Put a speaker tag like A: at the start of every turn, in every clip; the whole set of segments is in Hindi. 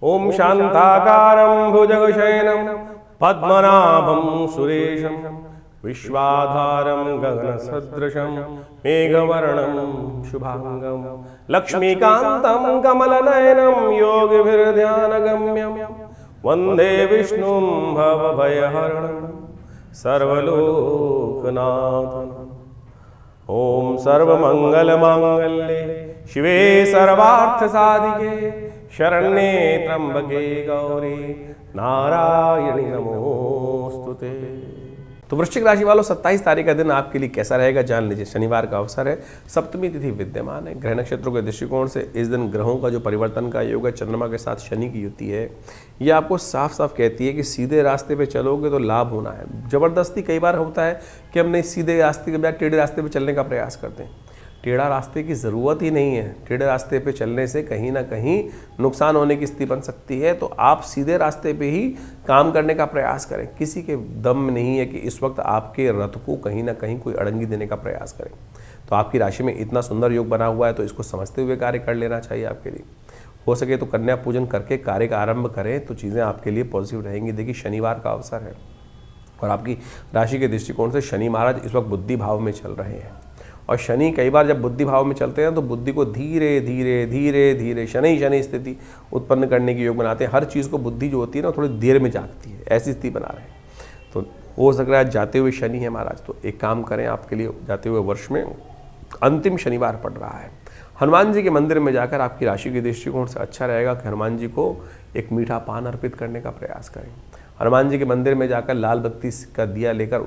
A: ओम शांताकारं भुजगशयनं पद्मनाभं सुरेशं विश्वाधारं गगनसदृशं मेघवर्णं शुभांगं लक्ष्मीकान्तं कमलनयनं योगिभिर्ध्यानगम्यं वन्दे विष्णुं भवभयहरणं सर्वलोकनाथम्। ओम सर्वमंगलमांगल्ये शिवे सर्वार्थसाधिके शरण्ये त्र्यंबके गौरी नारायणी नमोस्तुते। तो वृश्चिक राशि वालों, 27 तारीख का दिन आपके लिए कैसा रहेगा जान लीजिए। शनिवार का अवसर है, सप्तमी तिथि विद्यमान है। ग्रह नक्षत्रों के दृष्टिकोण से इस दिन ग्रहों का जो परिवर्तन का योग है, चंद्रमा के साथ शनि की युति है, यह आपको साफ साफ कहती है कि सीधे रास्ते पे चलोगे तो लाभ होना है। जबरदस्ती कई बार होता है कि हमने सीधे रास्ते के बजाय टेढ़े रास्ते पे चलने का प्रयास करते हैं। टेढ़ा रास्ते की ज़रूरत ही नहीं है। टेढ़े रास्ते पे चलने से कहीं ना कहीं नुकसान होने की स्थिति बन सकती है। तो आप सीधे रास्ते पे ही काम करने का प्रयास करें। किसी के दम नहीं है कि इस वक्त आपके रथ को कहीं ना कहीं कोई अड़ंगी देने का प्रयास करें। तो आपकी राशि में इतना सुंदर योग बना हुआ है, तो इसको समझते हुए कार्य कर लेना चाहिए आपके लिए। हो सके तो कन्या पूजन करके कार्य का आरंभ करें तो चीज़ें आपके लिए पॉजिटिव रहेंगी। देखिए, शनिवार का अवसर है और आपकी राशि के दृष्टिकोण से शनि महाराज इस वक्त बुद्धि भाव में चल रहे हैं। और शनि कई बार जब बुद्धि भाव में चलते हैं तो बुद्धि को धीरे धीरे धीरे धीरे शनि स्थिति उत्पन्न करने की योग बनाते हैं। हर चीज़ को बुद्धि जो होती है ना, थोड़ी देर में जागती है, ऐसी स्थिति बना रहे हैं। तो हो सक रहा है जाते हुए शनि है महाराज, तो एक काम करें, आपके लिए जाते हुए वर्ष में अंतिम शनिवार पड़ रहा है। हनुमान जी के मंदिर में जाकर आपकी राशि के दृष्टिकोण से अच्छा रहेगा कि हनुमान जी को एक मीठा पान अर्पित करने का प्रयास करें। हनुमान जी के मंदिर में जाकर लाल बत्ती का दिया लेकर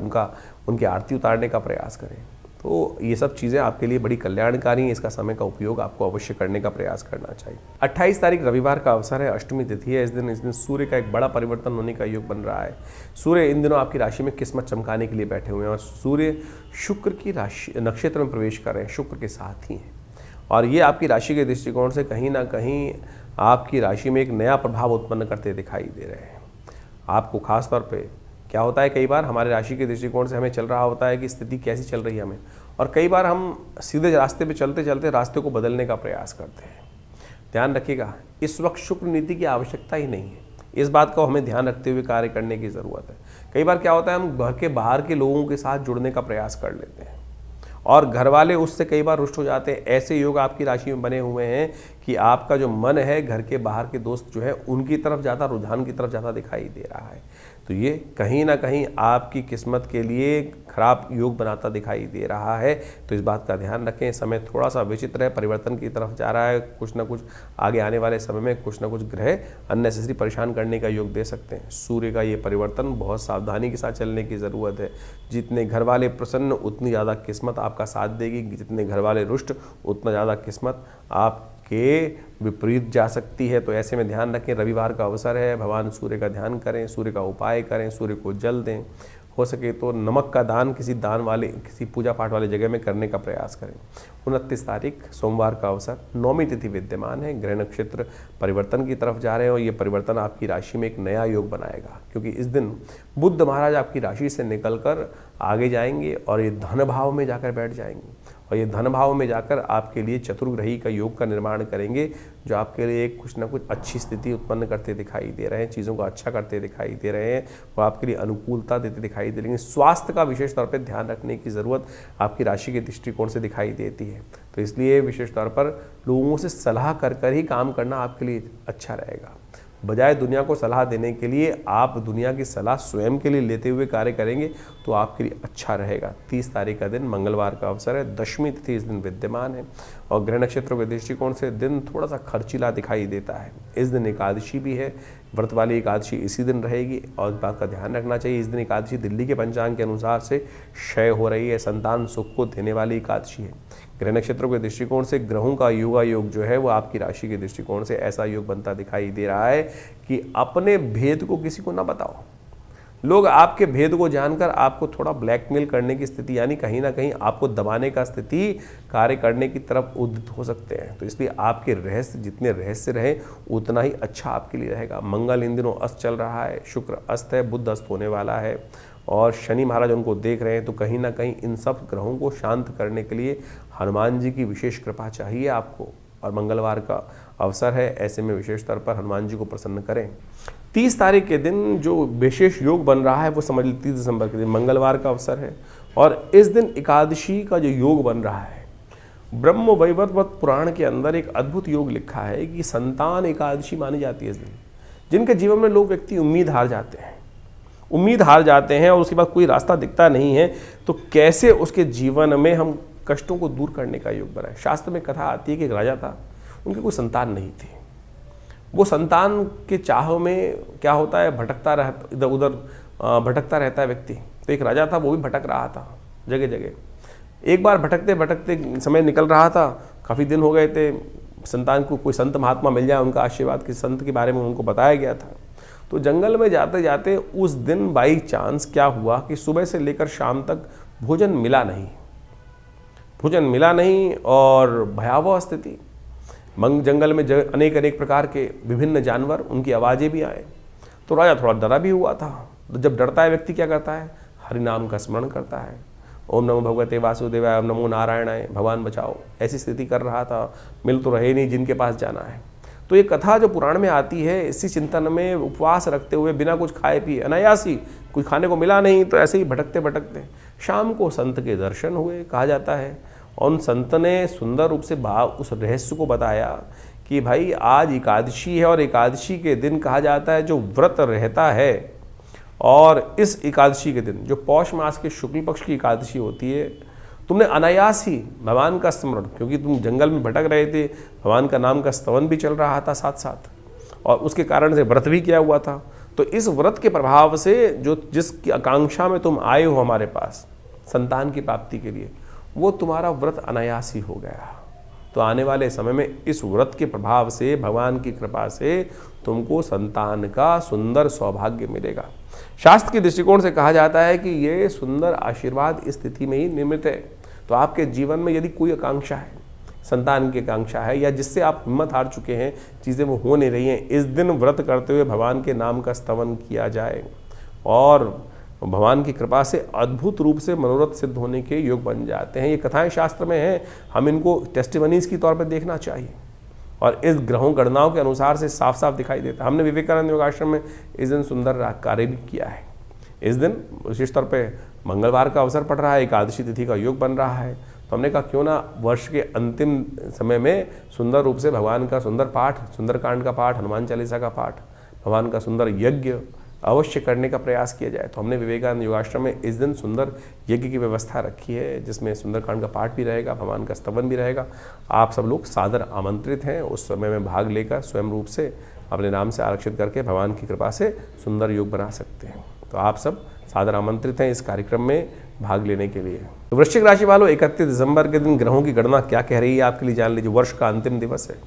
A: उनकी आरती उतारने का प्रयास करें। तो ये सब चीज़ें आपके लिए बड़ी कल्याणकारी हैं। इसका समय का उपयोग आपको अवश्य करने का प्रयास करना चाहिए। 28 तारीख रविवार का अवसर है, अष्टमी तिथि है। इस दिन सूर्य का एक बड़ा परिवर्तन होने का योग बन रहा है। सूर्य इन दिनों आपकी राशि में किस्मत चमकाने के लिए बैठे हुए हैं और सूर्य शुक्र की राशि नक्षत्र में प्रवेश कर रहे हैं, शुक्र के साथ ही हैं। और ये आपकी राशि के दृष्टिकोण से कहीं ना कहीं आपकी राशि में एक नया प्रभाव उत्पन्न करते दिखाई दे रहे हैं। आपको खास तौर पे क्या होता है, कई बार हमारे राशि के दृष्टिकोण से हमें चल रहा होता है कि स्थिति कैसी चल रही है हमें, और कई बार हम सीधे रास्ते पे चलते चलते रास्ते को बदलने का प्रयास करते हैं। ध्यान रखिएगा, इस वक्त शुक्र नीति की आवश्यकता ही नहीं है। इस बात को हमें ध्यान रखते हुए कार्य करने की ज़रूरत है। कई बार क्या होता है, हम घर के बाहर के लोगों के साथ जुड़ने का प्रयास कर लेते हैं और घर वाले उससे कई बार रुष्ट हो जाते हैं। ऐसे योग आपकी राशि में बने हुए हैं कि आपका जो मन है घर के बाहर के दोस्त जो है उनकी तरफ ज़्यादा, रुझान की तरफ ज़्यादा दिखाई दे रहा है। तो ये कहीं ना कहीं आपकी किस्मत के लिए खराब योग बनाता दिखाई दे रहा है। तो इस बात का ध्यान रखें। समय थोड़ा सा विचित्र है, परिवर्तन की तरफ जा रहा है। कुछ ना कुछ आगे आने वाले समय में कुछ ना कुछ ग्रह अननेसेसरी परेशान करने का योग दे सकते हैं। सूर्य का ये परिवर्तन बहुत सावधानी के साथ चलने की ज़रूरत है। जितने घर वाले प्रसन्न उतनी ज़्यादा किस्मत आपका साथ देगी, जितने घर वाले रुष्ट उतना ज़्यादा किस्मत आपके विपरीत जा सकती है। तो ऐसे में ध्यान रखें, रविवार का अवसर है, भगवान सूर्य का ध्यान करें, सूर्य का उपाय करें, सूर्य को जल दें। हो सके तो नमक का दान किसी पूजा पाठ वाले जगह में करने का प्रयास करें। 29 तारीख सोमवार का अवसर, नौमी तिथि विद्यमान है। ग्रह नक्षत्र परिवर्तन की तरफ जा रहे हैं और ये परिवर्तन आपकी राशि में एक नया योग बनाएगा, क्योंकि इस दिन बुध महाराज आपकी राशि से निकलकर आगे जाएंगे और ये धन भाव में जाकर बैठ जाएंगे। और ये धन भाव में जाकर आपके लिए चतुर्ग्रही का योग का निर्माण करेंगे, जो आपके लिए कुछ ना कुछ अच्छी स्थिति उत्पन्न करते दिखाई दे रहे हैं, चीज़ों को अच्छा करते दिखाई दे रहे हैं, वो आपके लिए अनुकूलता देते दिखाई दे रही है। स्वास्थ्य का विशेष तौर पर ध्यान रखने की ज़रूरत आपकी राशि के दृष्टिकोण से दिखाई देती है। तो इसलिए विशेष तौर पर लोगों से सलाह कर ही काम करना आपके लिए अच्छा रहेगा। बजाय दुनिया को सलाह देने के लिए आप दुनिया की सलाह स्वयं के लिए लेते हुए कार्य करेंगे तो आपके लिए अच्छा रहेगा। 30 तारीख का दिन मंगलवार का अवसर है, दशमी तिथि इस दिन विद्यमान है और ग्रह नक्षत्रों के दृष्टिकोण से दिन थोड़ा सा खर्चीला दिखाई देता है। इस दिन एकादशी भी है, व्रत वाली एकादशी इसी दिन रहेगी और इस बात का ध्यान रखना चाहिए। इस दिन एकादशी दिल्ली के पंचांग के अनुसार से क्षय हो रही है, संतान सुख को देने वाली एकादशी है। ग्रह नक्षत्रों के दृष्टिकोण से ग्रहों का योग जो है वो आपकी राशि के दृष्टिकोण से ऐसा योग बनता दिखाई दे रहा है कि अपने भेद को किसी को ना बताओ। लोग आपके भेद को जानकर आपको थोड़ा ब्लैकमेल करने की स्थिति, यानी कहीं ना कहीं आपको दबाने का स्थिति कार्य करने की तरफ उद्यत हो सकते हैं। तो इसलिए आपके रहस्य जितने रहस्य रहे उतना ही अच्छा आपके लिए रहेगा। मंगल इन दिनों अस्त चल रहा है, शुक्र अस्त है, बुध अस्त होने वाला है और शनि महाराज उनको देख रहे हैं। तो कहीं ना कहीं इन सब ग्रहों को शांत करने के लिए हनुमान जी की विशेष कृपा चाहिए आपको। और मंगलवार का अवसर है, ऐसे में विशेष तौर पर हनुमान जी को प्रसन्न करें। 30 तारीख के दिन जो विशेष योग बन रहा है वो समझ लीजिए 30 दिसंबर के दिन मंगलवार का अवसर है, और इस दिन एकादशी का जो योग बन रहा है, ब्रह्म वैवर्त पुराण के अंदर एक अद्भुत योग लिखा है कि संतान एकादशी मानी जाती है इस दिन। जिनके जीवन में लोग व्यक्ति उम्मीद हार जाते हैं और उसके बाद कोई रास्ता दिखता नहीं है, तो कैसे उसके जीवन में हम कष्टों को दूर करने का योग बनाए। शास्त्र में कथा आती है कि एक राजा था, उनकी कोई संतान नहीं थी। वो संतान के चाह में क्या होता है, इधर उधर भटकता रहता है व्यक्ति। तो एक राजा था, वो भी भटक रहा था जगह जगह। एक बार भटकते भटकते समय निकल रहा था, काफ़ी दिन हो गए थे, संतान को कोई संत महात्मा मिल जाए, उनका आशीर्वाद किसी संत के बारे में उनको बताया गया था। तो जंगल में जाते जाते उस दिन बाई चांस क्या हुआ कि सुबह से लेकर शाम तक भोजन मिला नहीं और भयावह स्थिति। जंगल में अनेक अनेक प्रकार के विभिन्न जानवर, उनकी आवाज़ें भी आए। तो राजा थोड़ा डरा भी हुआ था। तो जब डरता है व्यक्ति क्या करता है, हरि नाम का स्मरण करता है, ओम नमो भगवते वासुदेवाय, ओम नमो नारायणाय, भगवान बचाओ, ऐसी स्थिति कर रहा था। मिल तो रहे नहीं जिनके पास जाना है। तो ये कथा जो पुराण में आती है, इसी चिंतन में उपवास रखते हुए बिना कुछ खाए पिए अनायासी, कोई खाने को मिला नहीं तो ऐसे ही भटकते भटकते शाम को संत के दर्शन हुए, कहा जाता है। और उन संत ने सुंदर रूप से उस रहस्य को बताया कि भाई आज एकादशी है और एकादशी के दिन कहा जाता है जो व्रत रहता है, और इस एकादशी के दिन जो पौष मास के शुक्ल पक्ष की एकादशी होती है, तुमने अनायास ही भगवान का स्मरण, क्योंकि तुम जंगल में भटक रहे थे, भगवान का नाम का स्तवन भी चल रहा था साथ साथ, और उसके कारण से व्रत भी किया हुआ था। तो इस व्रत के प्रभाव से जो जिसकी आकांक्षा में तुम आए हो हमारे पास संतान की प्राप्ति के लिए, वो तुम्हारा व्रत अनायास ही हो गया। तो आने वाले समय में इस व्रत के प्रभाव से, भगवान की कृपा से तुमको संतान का सुंदर सौभाग्य मिलेगा। शास्त्र के दृष्टिकोण से कहा जाता है कि ये सुंदर आशीर्वाद इस स्थिति में ही निर्मित है। तो आपके जीवन में यदि कोई आकांक्षा है, संतान की आकांक्षा है, या जिससे आप हिम्मत हार चुके हैं, चीज़ें वो हो नहीं रही हैं, इस दिन व्रत करते हुए भगवान के नाम का स्तवन किया जाए और भगवान की कृपा से अद्भुत रूप से मनोरथ सिद्ध होने के योग बन जाते हैं। ये कथाएं शास्त्र में हैं, हम इनको टेस्टिमनीज की तौर पर देखना चाहिए, और इस ग्रहों गणनाओं के अनुसार से साफ साफ दिखाई देता है। हमने विवेकानंद योगाश्रम में इस दिन सुंदर कार्य भी किया है। इस दिन विशेष तौर पे मंगलवार का अवसर पड़ रहा है, एकादशी तिथि का योग बन रहा है, तो हमने कहा क्यों ना वर्ष के अंतिम समय में सुंदर रूप से भगवान का सुंदर पाठ, सुंदरकांड का पाठ, हनुमान चालीसा का पाठ, भगवान का सुंदर यज्ञ अवश्य करने का प्रयास किया जाए। तो हमने विवेकानंद योगाश्रम में इस दिन सुंदर यज्ञ की व्यवस्था रखी है, जिसमें सुंदरकांड का पाठ भी रहेगा, भगवान का स्तवन भी रहेगा। आप सब लोग सादर आमंत्रित हैं उस समय में भाग लेकर स्वयं रूप से अपने नाम से आरक्षित करके भगवान की कृपा से सुंदर योग बना सकते हैं। तो आप सब सादर आमंत्रित हैं इस कार्यक्रम में भाग लेने के लिए। तो वृश्चिक राशि वालों, 31 दिसंबर के दिन ग्रहों की गणना क्या कह रही है आपके लिए जान लीजिए। वर्ष का अंतिम दिवस है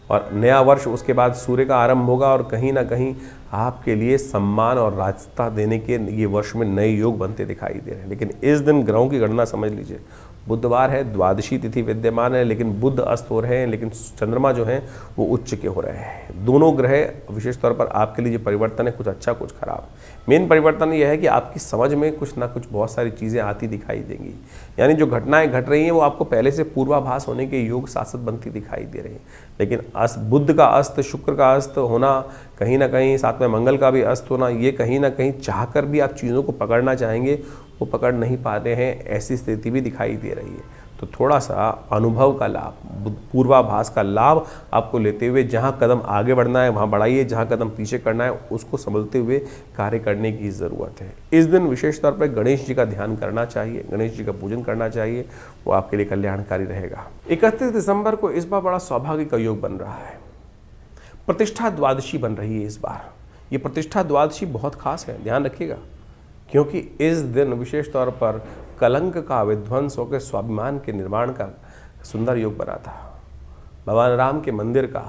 A: और नया वर्ष, उसके बाद सूर्य का आरंभ होगा, और कहीं ना कहीं आपके लिए सम्मान और राजता देने के ये वर्ष में नए योग बनते दिखाई दे रहे हैं। लेकिन इस दिन ग्रहों की गणना समझ लीजिए, बुधवार है, द्वादशी तिथि विद्यमान है, लेकिन बुध अस्त हो रहे हैं, लेकिन चंद्रमा जो हैं वो उच्च के हो रहे हैं। दोनों ग्रह विशेष तौर पर आपके लिए जो परिवर्तन है, कुछ अच्छा कुछ खराब। मेन परिवर्तन यह है कि आपकी समझ में कुछ ना कुछ बहुत सारी चीज़ें आती दिखाई देंगी, यानी जो घटनाएं घट रही हैं वो आपको पहले से पूर्वाभास होने के योग साथ बनती दिखाई दे रही हैं। लेकिन बुध का अस्त, शुक्र का अस्त होना, कहीं ना कहीं साथ में मंगल का भी अस्त होना, ये कहीं ना कहीं चाहकर भी आप चीज़ों को पकड़ना चाहेंगे, वो पकड़ नहीं पाते हैं, ऐसी स्थिति भी दिखाई दे रही है। तो थोड़ा सा अनुभव का लाभ, पूर्वाभास का लाभ आपको लेते हुए जहाँ कदम आगे बढ़ना है वहाँ बढ़ाइए, जहाँ कदम पीछे करना है उसको समझते हुए कार्य करने की ज़रूरत है। इस दिन विशेष तौर पर गणेश जी का ध्यान करना चाहिए, गणेश जी का पूजन करना चाहिए, वो आपके लिए कल्याणकारी रहेगा। 31 दिसंबर को इस बार बड़ा सौभाग्य का योग बन रहा है, प्रतिष्ठा द्वादशी बन रही है इस बार। ये प्रतिष्ठा द्वादशी बहुत खास है, ध्यान रखिएगा, क्योंकि इस दिन विशेष तौर पर कलंक का विध्वंस होकर स्वाभिमान के निर्माण का सुंदर योग बना था। भगवान राम के मंदिर का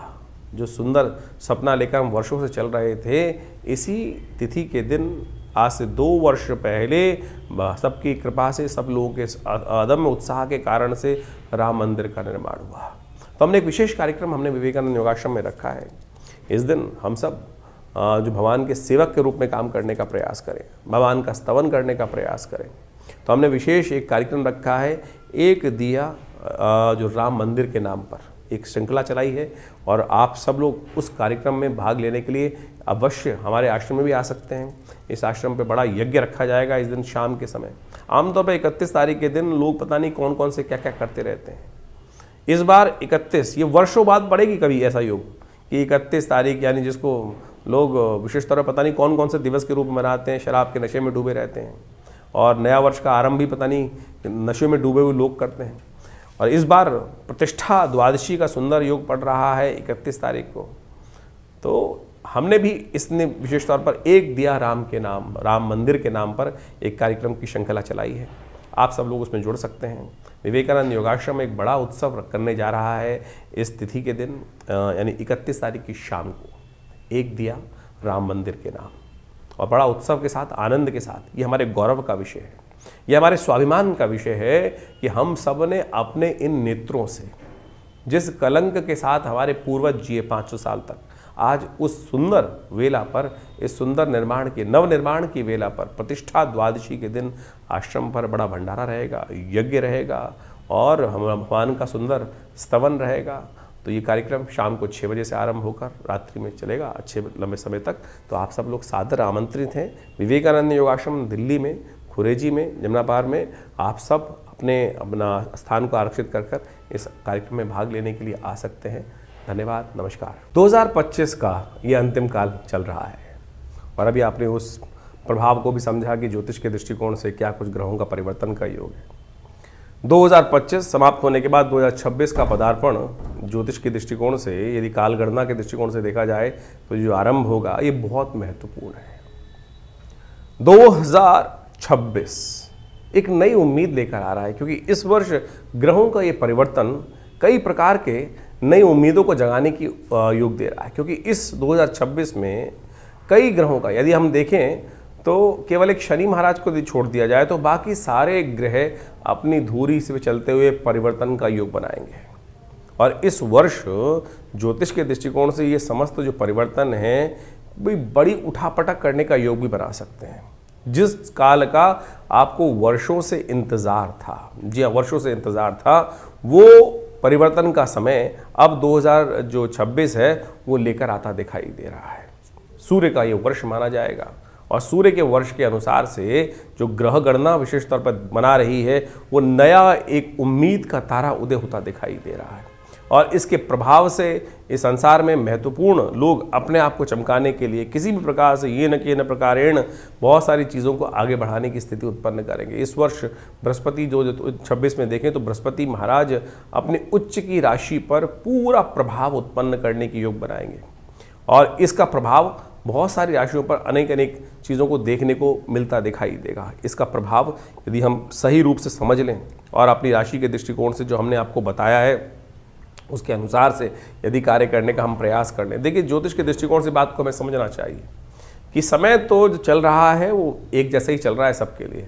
A: जो सुंदर सपना लेकर हम वर्षों से चल रहे थे, इसी तिथि के दिन आज से 2 वर्ष पहले सबकी कृपा से, सब लोगों के अदम्य उत्साह के कारण से राम मंदिर का निर्माण हुआ। तो हमने एक विशेष कार्यक्रम हमने विवेकानंद योगाश्रम में रखा है। इस दिन हम सब जो भगवान के सेवक के रूप में काम करने का प्रयास करें, भगवान का स्तवन करने का प्रयास करें। तो हमने विशेष एक कार्यक्रम रखा है, एक दिया जो राम मंदिर के नाम पर, एक श्रृंखला चलाई है और आप सब लोग उस कार्यक्रम में भाग लेने के लिए अवश्य हमारे आश्रम में भी आ सकते हैं। इस आश्रम पे बड़ा यज्ञ रखा जाएगा इस दिन शाम के समय। आमतौर पर 31 तारीख के दिन लोग पता नहीं कौन कौन से क्या क्या करते रहते हैं। इस बार 31, ये वर्षों बाद पड़ेगी कभी ऐसा योग कि 31 तारीख, यानी जिसको लोग विशेष तौर पर पता नहीं कौन कौन से दिवस के रूप में मनाते हैं, शराब के नशे में डूबे रहते हैं और नया वर्ष का आरंभ भी पता नहीं नशे में डूबे हुए लोग करते हैं। और इस बार प्रतिष्ठा द्वादशी का सुंदर योग पड़ रहा है 31 तारीख को। तो हमने भी इसने विशेष तौर पर एक दिया राम के नाम, राम मंदिर के नाम पर एक कार्यक्रम की श्रृंखला चलाई है। आप सब लोग उसमें जुड़ सकते हैं। विवेकानंद योगाश्रम एक बड़ा उत्सव करने जा रहा है इस तिथि के दिन, यानी 31 तारीख की शाम को, एक दिया राम मंदिर के नाम, और बड़ा उत्सव के साथ, आनंद के साथ। ये हमारे गौरव का विषय है, ये हमारे स्वाभिमान का विषय है कि हम सब ने अपने इन नेत्रों से जिस कलंक के साथ हमारे पूर्वज जिए 500 साल तक, आज उस सुंदर वेला पर, इस सुंदर निर्माण की, नव निर्माण की वेला पर, प्रतिष्ठा द्वादशी के दिन आश्रम पर बड़ा भंडारा रहेगा, यज्ञ रहेगा और भगवान का सुंदर स्तवन रहेगा। तो ये कार्यक्रम शाम को 6 बजे से आरंभ होकर रात्रि में चलेगा अच्छे लंबे समय तक। तो आप सब लोग सादर आमंत्रित हैं। विवेकानंद योगाश्रम दिल्ली में, खुरेजी में, जमुना पार में आप सब अपना स्थान को आरक्षित कर इस कार्यक्रम में भाग लेने के लिए आ सकते हैं। धन्यवाद, नमस्कार। 2025 का ये अंतिम काल चल रहा है और अभी आपने उस प्रभाव को भी समझा कि ज्योतिष के दृष्टिकोण से क्या कुछ ग्रहों का परिवर्तन का योग है। 2025 समाप्त होने के बाद 2026 का पदार्पण ज्योतिष के दृष्टिकोण से, यदि काल गणना के दृष्टिकोण से देखा जाए तो जो आरंभ होगा ये बहुत महत्वपूर्ण है। 2026 एक नई उम्मीद लेकर आ रहा है, क्योंकि इस वर्ष ग्रहों का ये परिवर्तन कई प्रकार के नई उम्मीदों को जगाने की योग दे रहा है। क्योंकि इस 2026 में कई ग्रहों का, यदि हम देखें तो केवल एक शनि महाराज को यदि छोड़ दिया जाए तो बाकी सारे ग्रह अपनी धुरी से चलते हुए परिवर्तन का योग बनाएंगे। और इस वर्ष ज्योतिष के दृष्टिकोण से ये समस्त जो परिवर्तन है भी बड़ी उठापटक करने का योग भी बना सकते हैं। जिस काल का आपको वर्षों से इंतजार था, जी हाँ, वर्षों से इंतजार था, वो परिवर्तन का समय अब 2026 है वो लेकर आता दिखाई दे रहा है। सूर्य का ये वर्ष माना जाएगा और सूर्य के वर्ष के अनुसार से जो ग्रह गणना विशेष तौर पर बना रही है वो नया एक उम्मीद का तारा उदय होता दिखाई दे रहा है। और इसके प्रभाव से इस संसार में महत्वपूर्ण लोग अपने आप को चमकाने के लिए किसी भी प्रकार से ये न प्रकारेण बहुत सारी चीज़ों को आगे बढ़ाने की स्थिति उत्पन्न करेंगे। इस वर्ष बृहस्पति जो 26 में देखें तो बृहस्पति महाराज अपने उच्च की राशि पर पूरा प्रभाव उत्पन्न करने की योग बनाएंगे और इसका प्रभाव बहुत सारी राशियों पर अनेक चीज़ों को देखने को मिलता दिखाई देगा। इसका प्रभाव यदि हम सही रूप से समझ लें और अपनी राशि के दृष्टिकोण से जो हमने आपको बताया है उसके अनुसार से यदि कार्य करने का हम प्रयास कर लें। देखिए, ज्योतिष के दृष्टिकोण से बात को हमें समझना चाहिए कि समय तो जो चल रहा है वो एक जैसे ही चल रहा है सबके लिए,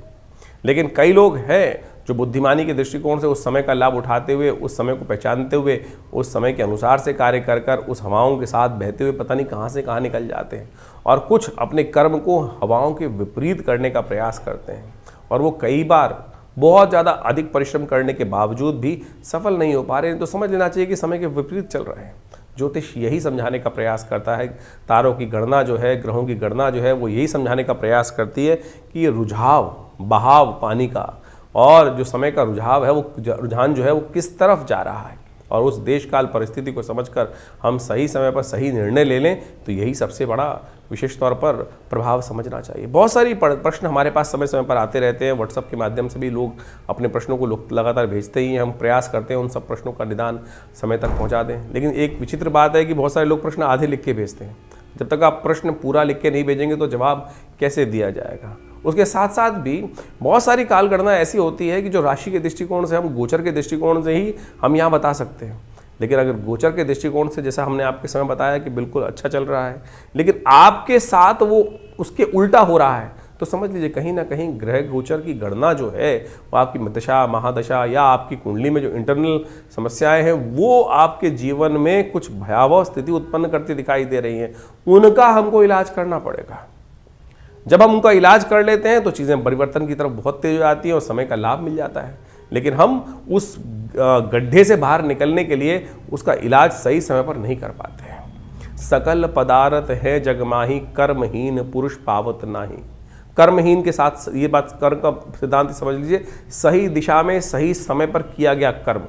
A: लेकिन कई लोग हैं जो बुद्धिमानी के दृष्टिकोण से उस समय का लाभ उठाते हुए, उस समय को पहचानते हुए, उस समय के अनुसार से कार्य कर उस हवाओं के साथ बहते हुए पता नहीं कहाँ से कहाँ निकल जाते हैं और कुछ अपने कर्म को हवाओं के विपरीत करने का प्रयास करते हैं और वो कई बार बहुत ज़्यादा अधिक परिश्रम करने के बावजूद भी सफल नहीं हो पा रहे हैं। तो समझ लेना चाहिए कि समय के विपरीत चल रहे हैं। ज्योतिष यही समझाने का प्रयास करता है, तारों की गणना जो है, ग्रहों की गणना जो है, वो यही समझाने का प्रयास करती है कि ये रुझाव, बहाव पानी का और जो समय का रुझाव है, वो रुझान जो है वो किस तरफ जा रहा है और उस देश काल परिस्थिति को समझकर हम सही समय पर सही निर्णय ले लें, तो यही सबसे बड़ा विशेष तौर पर प्रभाव समझना चाहिए। बहुत सारी प्रश्न हमारे पास समय समय पर आते रहते हैं। व्हाट्सएप के माध्यम से भी लोग अपने प्रश्नों को लगातार भेजते ही हैं। हम प्रयास करते हैं उन सब प्रश्नों का निदान समय तक पहुंचा दें। लेकिन एक विचित्र बात है कि बहुत सारे लोग प्रश्न आधे लिख के भेजते हैं। जब तक आप प्रश्न पूरा लिख के नहीं भेजेंगे तो जवाब कैसे दिया जाएगा। उसके साथ साथ भी बहुत सारी काल गणना ऐसी होती है कि जो राशि के दृष्टिकोण से, हम गोचर के दृष्टिकोण से ही हम यहाँ बता सकते हैं। लेकिन अगर गोचर के दृष्टिकोण से, जैसा हमने आपके समय बताया कि बिल्कुल अच्छा चल रहा है, लेकिन आपके साथ वो उसके उल्टा हो रहा है, तो समझ लीजिए कहीं ना कहीं ग्रह गोचर की गणना जो है वो आपकी दशा, महादशा या आपकी कुंडली में जो इंटरनल समस्याएं हैं वो आपके जीवन में कुछ भयावह स्थिति उत्पन्न करती दिखाई दे रही हैं। उनका हमको इलाज करना पड़ेगा। जब हम उनका इलाज कर लेते हैं तो चीज़ें परिवर्तन की तरफ बहुत तेज हो जाती हैं और समय का लाभ मिल जाता है। लेकिन हम उस गड्ढे से बाहर निकलने के लिए उसका इलाज सही समय पर नहीं कर पाते हैं। सकल पदार्थ है जगमाही, कर्महीन पुरुष पावत नाही। कर्महीन के साथ ये बात, कर्म का सिद्धांत समझ लीजिए, सही दिशा में सही समय पर किया गया कर्म,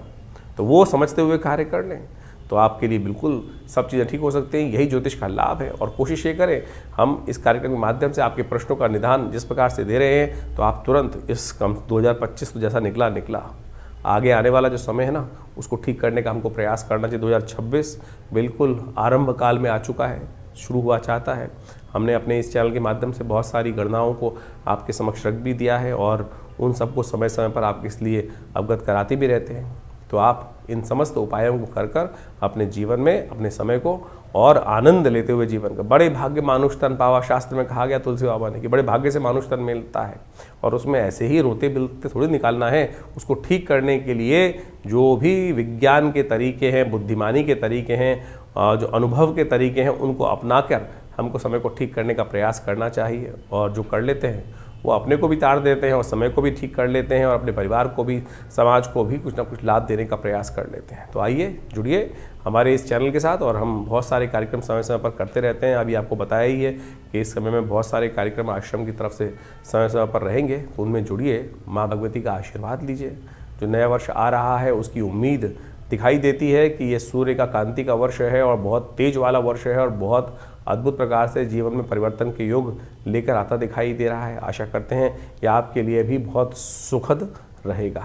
A: तो वो समझते हुए कार्य कर लें तो आपके लिए बिल्कुल सब चीज़ें ठीक हो सकती हैं। यही ज्योतिष का लाभ है। और कोशिश ये करें, हम इस कार्यक्रम के माध्यम से आपके प्रश्नों का निदान जिस प्रकार से दे रहे हैं, तो आप तुरंत इस 2025 तो जैसा निकला, आगे आने वाला जो समय है ना, उसको ठीक करने का हमको प्रयास करना चाहिए। 2026 बिल्कुल आरंभ काल में आ चुका है, शुरू हुआ चाहता है। हमने अपने इस चैनल के माध्यम से बहुत सारी गणनाओं को आपके समक्ष रख भी दिया है और उन सबको समय समय पर आपके इसलिए अवगत कराते भी रहते हैं। तो आप इन समस्त उपायों को कर कर अपने जीवन में अपने समय को और आनंद लेते हुए जीवन का, बड़े भाग्य मानुष तन पावा, शास्त्र में कहा गया तुलसी बाबा ने कि बड़े भाग्य से मानुष तन मिलता है, और उसमें ऐसे ही रोते बिलते थोड़ी निकालना है। उसको ठीक करने के लिए जो भी विज्ञान के तरीके हैं, बुद्धिमानी के तरीके हैं, जो अनुभव के तरीके हैं, उनको अपना कर हमको समय को ठीक करने का प्रयास करना चाहिए। और जो कर लेते हैं वो अपने को भी तार देते हैं और समय को भी ठीक कर लेते हैं और अपने परिवार को भी, समाज को भी कुछ ना कुछ लाभ देने का प्रयास कर लेते हैं। तो आइए जुड़िए हमारे इस चैनल के साथ, और हम बहुत सारे कार्यक्रम समय समय पर करते रहते हैं। अभी आपको बताया ही है कि इस समय में बहुत सारे कार्यक्रम आश्रम की तरफ से समय समय पर रहेंगे, तो उनमें जुड़िए, माँ भगवती का आशीर्वाद लीजिए। जो नया वर्ष आ रहा है उसकी उम्मीद दिखाई देती है कि ये सूर्य का कांति का वर्ष है और बहुत तेज वाला वर्ष है और बहुत अद्भुत प्रकार से जीवन में परिवर्तन के योग लेकर आता दिखाई दे रहा है। आशा करते हैं कि आपके लिए भी बहुत सुखद रहेगा।